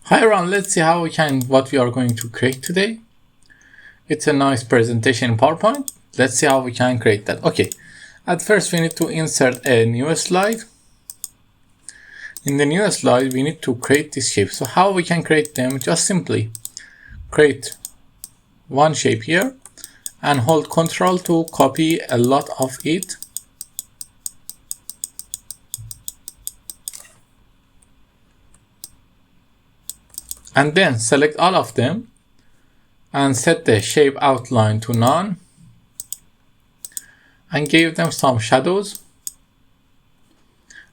Hi everyone, let's see how what we are going to create today. It's a nice presentation in PowerPoint. Let's see how we can create that. Okay, at first we need to insert a new slide. In the new slide, we need to create this shape. So how we can create them? Just simply create one shape here and hold Ctrl to copy a lot of it. And then select all of them and set the shape outline to none and give them some shadows,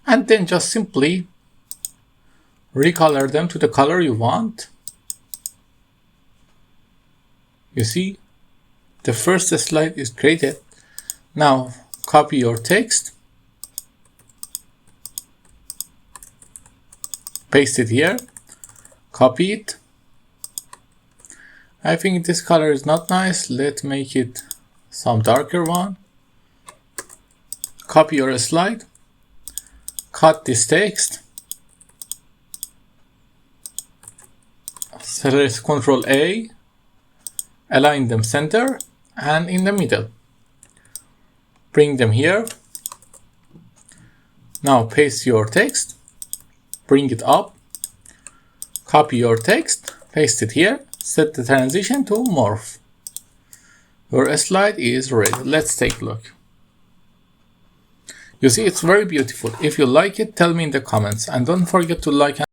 and then just simply recolor them to the color you want. You see, the first slide is created. Now copy your text, paste it here, copy it. I think this color is not nice. Let's make it some darker one. Copy your slide, cut this text, select Ctrl A, align them center and in the middle. Bring them here. Now paste your text, bring it up, copy your text, paste it here, set the transition to morph. Your slide is ready. Let's take a look. You see, it's very beautiful. If you like it, tell me in the comments, and don't forget to like and